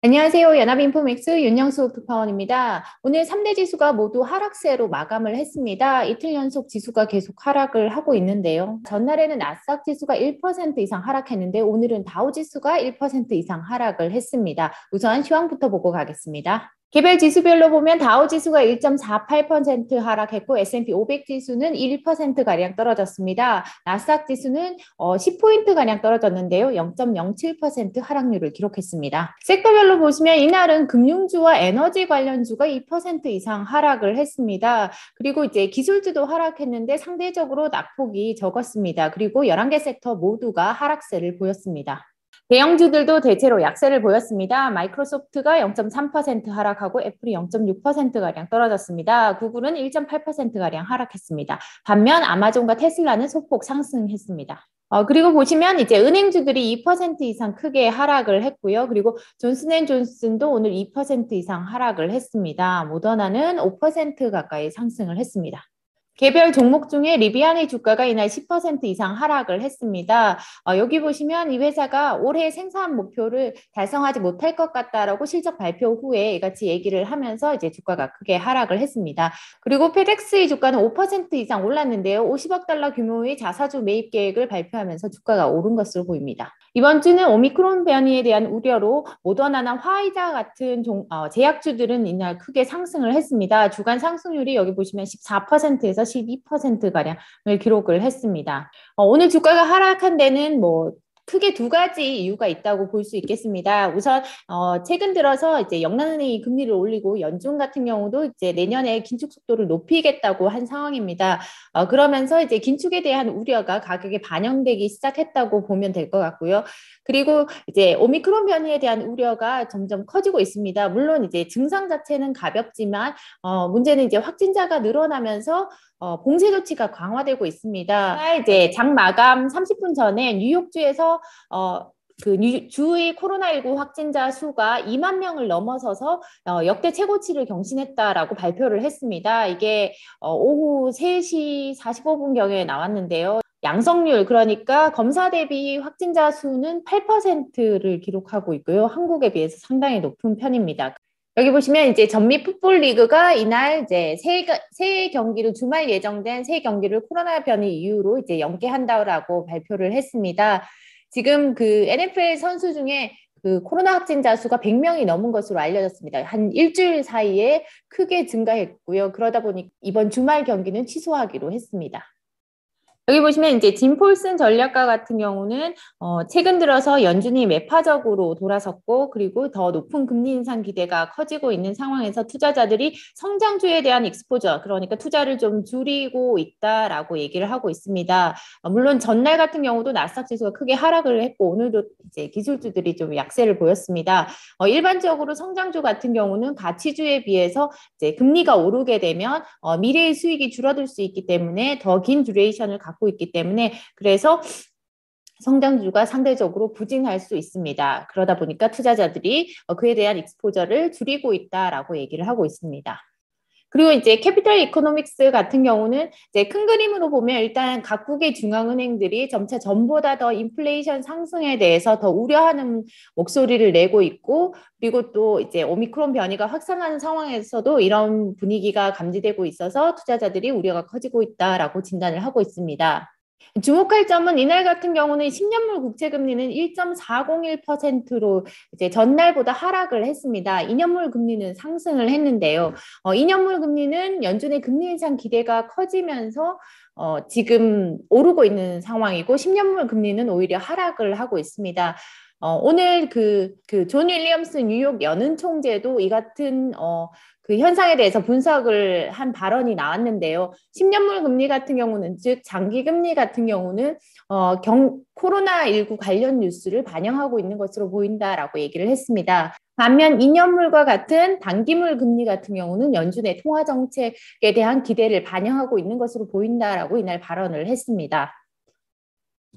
안녕하세요. 연합인포맥스 윤영수 부파원입니다. 오늘 3대 지수가 모두 하락세로 마감을 했습니다. 이틀 연속 지수가 계속 하락을 하고 있는데요. 전날에는 나스닥 지수가 1% 이상 하락했는데 오늘은 다우 지수가 1% 이상 하락을 했습니다. 우선 시황부터 보고 가겠습니다. 개별 지수별로 보면 다우 지수가 1.48% 하락했고 S&P 500 지수는 1%가량 떨어졌습니다. 나스닥 지수는 10포인트가량 떨어졌는데요. 0.07% 하락률을 기록했습니다. 섹터별로 보시면 이날은 금융주와 에너지 관련주가 2% 이상 하락을 했습니다. 그리고 이제 기술주도 하락했는데 상대적으로 낙폭이 적었습니다. 그리고 11개 섹터 모두가 하락세를 보였습니다. 대형주들도 대체로 약세를 보였습니다. 마이크로소프트가 0.3% 하락하고 애플이 0.6%가량 떨어졌습니다. 구글은 1.8%가량 하락했습니다. 반면 아마존과 테슬라는 소폭 상승했습니다. 그리고 보시면 이제 은행주들이 2% 이상 크게 하락을 했고요. 그리고 존슨앤존슨도 오늘 2% 이상 하락을 했습니다. 모더나는 5% 가까이 상승을 했습니다. 개별 종목 중에 리비안의 주가가 이날 10% 이상 하락을 했습니다. 여기 보시면 이 회사가 올해 생산 목표를 달성하지 못할 것 같다라고 실적 발표 후에 같이 얘기를 하면서 이제 주가가 크게 하락을 했습니다. 그리고 페덱스의 주가는 5% 이상 올랐는데요. 50억 달러 규모의 자사주 매입 계획을 발표하면서 주가가 오른 것으로 보입니다. 이번 주는 오미크론 변이에 대한 우려로 모더나나 화이자 같은 제약주들은 이날 크게 상승을 했습니다. 주간 상승률이 여기 보시면 14%에서 12%가량을 기록을 했습니다. 오늘 주가가 하락한 데는 크게 두 가지 이유가 있다고 볼 수 있겠습니다. 우선 최근 들어서 이제 영란은행이 금리를 올리고 연준 같은 경우도 이제 내년에 긴축 속도를 높이겠다고 한 상황입니다. 그러면서 이제 긴축에 대한 우려가 가격에 반영되기 시작했다고 보면 될 것 같고요. 그리고 이제 오미크론 변이에 대한 우려가 점점 커지고 있습니다. 물론 이제 증상 자체는 가볍지만 문제는 이제 확진자가 늘어나면서 봉쇄 조치가 강화되고 있습니다. 이제 장 마감 30분 전에 뉴욕주에서 주의 코로나19 확진자 수가 2만 명을 넘어서서 역대 최고치를 경신했다라고 발표를 했습니다. 이게 오후 3시 45분경에 나왔는데요. 양성률, 그러니까 검사 대비 확진자 수는 8%를 기록하고 있고요. 한국에 비해서 상당히 높은 편입니다. 여기 보시면 이제 전미 풋볼 리그가 이날 이제 새 경기를 주말 예정된 새 경기를 코로나 변이 이후로 이제 연기한다라고 발표를 했습니다. 지금 그 NFL 선수 중에 그 코로나 확진자 수가 100명이 넘은 것으로 알려졌습니다. 한 일주일 사이에 크게 증가했고요. 그러다 보니 이번 주말 경기는 취소하기로 했습니다. 여기 보시면 이제 짐 폴슨 전략가 같은 경우는 최근 들어서 연준이 매파적으로 돌아섰고 그리고 더 높은 금리 인상 기대가 커지고 있는 상황에서 투자자들이 성장주에 대한 익스포저, 그러니까 투자를 좀 줄이고 있다라고 얘기를 하고 있습니다. 물론 전날 같은 경우도 나스닥 지수가 크게 하락을 했고 오늘도 이제 기술주들이 좀 약세를 보였습니다. 일반적으로 성장주 같은 경우는 가치주에 비해서 이제 금리가 오르게 되면 미래의 수익이 줄어들 수 있기 때문에 더 긴 듀레이션을 갖고 있기 때문에 그래서 성장주가 상대적으로 부진할 수 있습니다. 그러다 보니까 투자자들이 그에 대한 익스포저를 줄이고 있다라고 얘기를 하고 있습니다. 그리고 이제 캐피털 이코노믹스 같은 경우는 이제 큰 그림으로 보면 일단 각국의 중앙은행들이 점차 전보다 더 인플레이션 상승에 대해서 더 우려하는 목소리를 내고 있고 그리고 또 이제 오미크론 변이가 확산하는 상황에서도 이런 분위기가 감지되고 있어서 투자자들이 우려가 커지고 있다라고 진단을 하고 있습니다. 주목할 점은 이날 같은 경우는 10년물 국채금리는 1.401%로 이제 전날보다 하락을 했습니다. 2년물 금리는 상승을 했는데요. 2년물 금리는 연준의 금리 인상 기대가 커지면서 지금 오르고 있는 상황이고 10년물 금리는 오히려 하락을 하고 있습니다. 오늘 존 윌리엄스 뉴욕 연은 총재도 이 같은 그 현상에 대해서 분석을 한 발언이 나왔는데요. 10년물 금리 같은 경우는 즉 장기 금리 같은 경우는 코로나19 관련 뉴스를 반영하고 있는 것으로 보인다라고 얘기를 했습니다. 반면 2년물과 같은 단기물 금리 같은 경우는 연준의 통화 정책에 대한 기대를 반영하고 있는 것으로 보인다라고 이날 발언을 했습니다.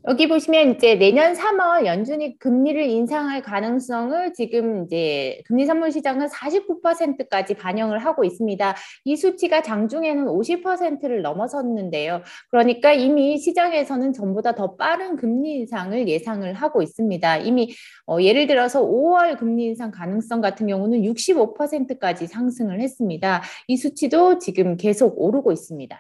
여기 보시면 이제 내년 3월 연준이 금리를 인상할 가능성을 지금 이제 금리 선물 시장은 49%까지 반영을 하고 있습니다. 이 수치가 장중에는 50%를 넘어섰는데요. 그러니까 이미 시장에서는 전보다 더 빠른 금리 인상을 예상을 하고 있습니다. 이미 예를 들어서 5월 금리 인상 가능성 같은 경우는 65%까지 상승을 했습니다. 이 수치도 지금 계속 오르고 있습니다.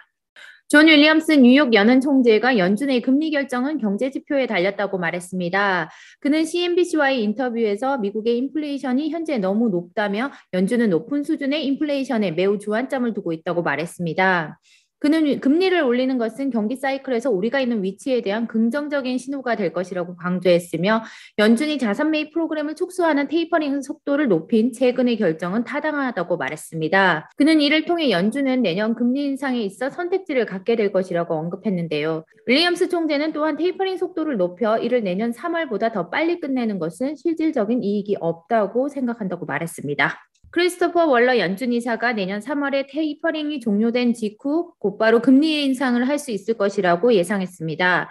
존 윌리엄스 뉴욕 연은 총재가 연준의 금리 결정은 경제 지표에 달렸다고 말했습니다. 그는 CNBC와의 인터뷰에서 미국의 인플레이션이 현재 너무 높다며 연준은 높은 수준의 인플레이션에 매우 주안점을 두고 있다고 말했습니다. 그는 금리를 올리는 것은 경기 사이클에서 우리가 있는 위치에 대한 긍정적인 신호가 될 것이라고 강조했으며 연준이 자산 매입 프로그램을 촉수하는 테이퍼링 속도를 높인 최근의 결정은 타당하다고 말했습니다. 그는 이를 통해 연준은 내년 금리 인상에 있어 선택지를 갖게 될 것이라고 언급했는데요. 윌리엄스 총재는 또한 테이퍼링 속도를 높여 이를 내년 3월보다 더 빨리 끝내는 것은 실질적인 이익이 없다고 생각한다고 말했습니다. 크리스토퍼 월러 연준 이사가 내년 3월에 테이퍼링이 종료된 직후 곧바로 금리 인상을 할 수 있을 것이라고 예상했습니다.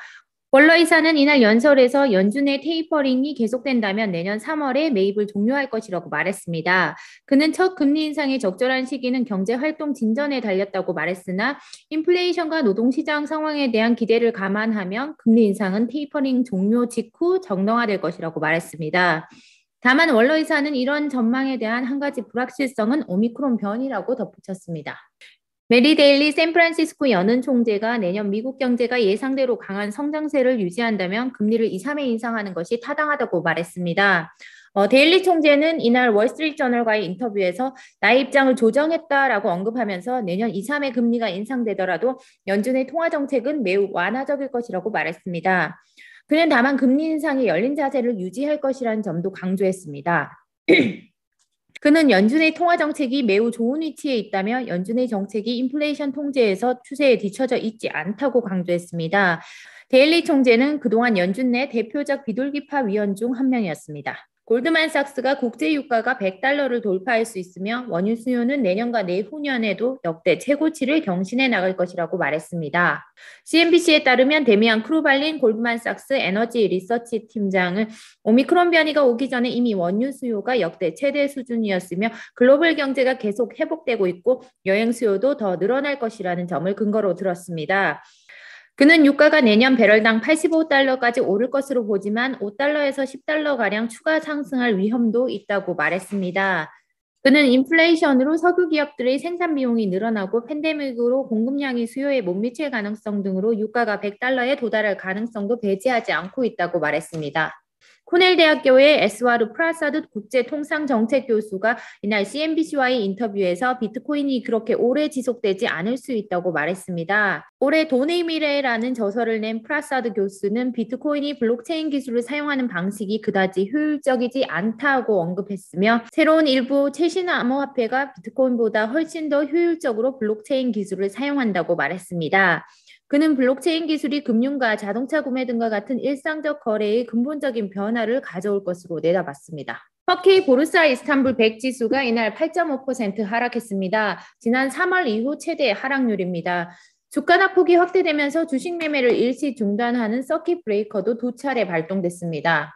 월러 이사는 이날 연설에서 연준의 테이퍼링이 계속된다면 내년 3월에 매입을 종료할 것이라고 말했습니다. 그는 첫 금리 인상의 적절한 시기는 경제 활동 진전에 달렸다고 말했으나 인플레이션과 노동시장 상황에 대한 기대를 감안하면 금리 인상은 테이퍼링 종료 직후 정당화될 것이라고 말했습니다. 다만 월러 이사는 이런 전망에 대한 한 가지 불확실성은 오미크론 변이라고 덧붙였습니다. 메리 데일리 샌프란시스코 연은 총재가 내년 미국 경제가 예상대로 강한 성장세를 유지한다면 금리를 2, 3회 인상하는 것이 타당하다고 말했습니다. 데일리 총재는 이날 월스트리트저널과의 인터뷰에서 나의 입장을 조정했다라고 언급하면서 내년 2, 3회 금리가 인상되더라도 연준의 통화 정책은 매우 완화적일 것이라고 말했습니다. 그는 다만 금리 인상에 열린 자세를 유지할 것이라는 점도 강조했습니다. 그는 연준의 통화 정책이 매우 좋은 위치에 있다며 연준의 정책이 인플레이션 통제에서 추세에 뒤처져 있지 않다고 강조했습니다. 데일리 총재는 그동안 연준 내 대표적 비둘기파 위원 중 한 명이었습니다. 골드만삭스가 국제 유가가 $100를 돌파할 수 있으며 원유 수요는 내년과 내후년에도 역대 최고치를 경신해 나갈 것이라고 말했습니다. CNBC에 따르면 데미안 크루발린 골드만삭스 에너지 리서치 팀장은 오미크론 변이가 오기 전에 이미 원유 수요가 역대 최대 수준이었으며 글로벌 경제가 계속 회복되고 있고 여행 수요도 더 늘어날 것이라는 점을 근거로 들었습니다. 그는 유가가 내년 배럴당 $85까지 오를 것으로 보지만 $5에서 $10가량 추가 상승할 위험도 있다고 말했습니다. 그는 인플레이션으로 석유 기업들의 생산 비용이 늘어나고 팬데믹으로 공급량이 수요에 못 미칠 가능성 등으로 유가가 $100에 도달할 가능성도 배제하지 않고 있다고 말했습니다. 코넬 대학교의 에스와르 프라사드 국제통상정책 교수가 이날 CNBC와의 인터뷰에서 비트코인이 그렇게 오래 지속되지 않을 수 있다고 말했습니다. 올해 돈의 미래라는 저서를 낸 프라사드 교수는 비트코인이 블록체인 기술을 사용하는 방식이 그다지 효율적이지 않다고 언급했으며 새로운 일부 최신 암호화폐가 비트코인보다 훨씬 더 효율적으로 블록체인 기술을 사용한다고 말했습니다. 그는 블록체인 기술이 금융과 자동차 구매 등과 같은 일상적 거래의 근본적인 변화를 가져올 것으로 내다봤습니다. 터키 보르사 이스탄불 100 지수가 이날 8.5% 하락했습니다. 지난 3월 이후 최대 하락률입니다. 주가 낙폭이 확대되면서 주식 매매를 일시 중단하는 서킷 브레이커도 2차례 발동됐습니다.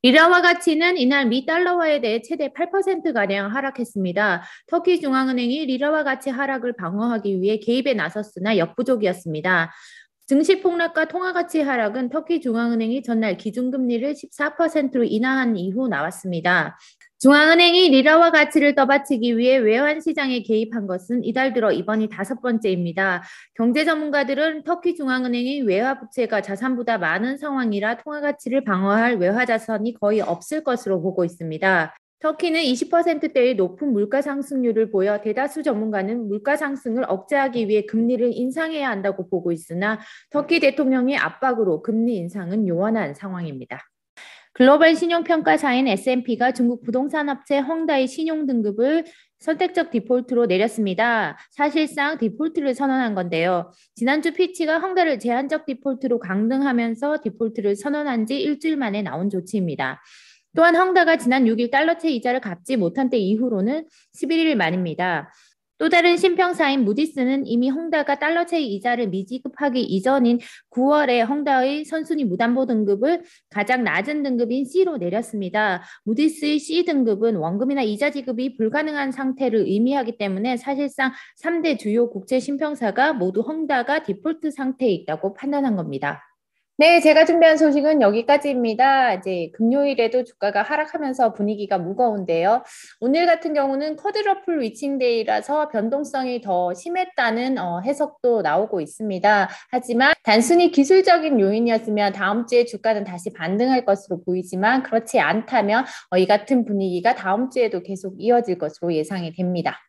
리라화 가치는 이날 미 달러화에 대해 최대 8%가량 하락했습니다. 터키 중앙은행이 리라화 가치 하락을 방어하기 위해 개입에 나섰으나 역부족이었습니다. 증시 폭락과 통화 가치 하락은 터키 중앙은행이 전날 기준금리를 14%로 인하한 이후 나왔습니다. 중앙은행이 리라화 가치를 떠받치기 위해 외환 시장에 개입한 것은 이달 들어 이번이 5번째입니다. 경제 전문가들은 터키 중앙은행이 외화 부채가 자산보다 많은 상황이라 통화 가치를 방어할 외화 자산이 거의 없을 것으로 보고 있습니다. 터키는 20%대의 높은 물가 상승률을 보여 대다수 전문가는 물가 상승을 억제하기 위해 금리를 인상해야 한다고 보고 있으나 터키 대통령의 압박으로 금리 인상은 요원한 상황입니다. 글로벌 신용평가사인 S&P가 중국 부동산 업체 헝다의 신용등급을 선택적 디폴트로 내렸습니다. 사실상 디폴트를 선언한 건데요. 지난주 피치가 헝다를 제한적 디폴트로 강등하면서 디폴트를 선언한 지 일주일 만에 나온 조치입니다. 또한 헝다가 지난 6일 달러채 이자를 갚지 못한 때 이후로는 11일 만입니다. 또 다른 신평사인 무디스는 이미 홍다가 달러채 이자를 미지급하기 이전인 9월에 홍다의 선순위 무담보 등급을 가장 낮은 등급인 C로 내렸습니다. 무디스의 C 등급은 원금이나 이자 지급이 불가능한 상태를 의미하기 때문에 사실상 3대 주요 국제 신평사가 모두 홍다가 디폴트 상태에 있다고 판단한 겁니다. 네, 제가 준비한 소식은 여기까지입니다. 이제 금요일에도 주가가 하락하면서 분위기가 무거운데요. 오늘 같은 경우는 쿼드러플 위칭데이라서 변동성이 더 심했다는 해석도 나오고 있습니다. 하지만 단순히 기술적인 요인이었으면 다음 주에 주가는 다시 반등할 것으로 보이지만 그렇지 않다면 이 같은 분위기가 다음 주에도 계속 이어질 것으로 예상이 됩니다.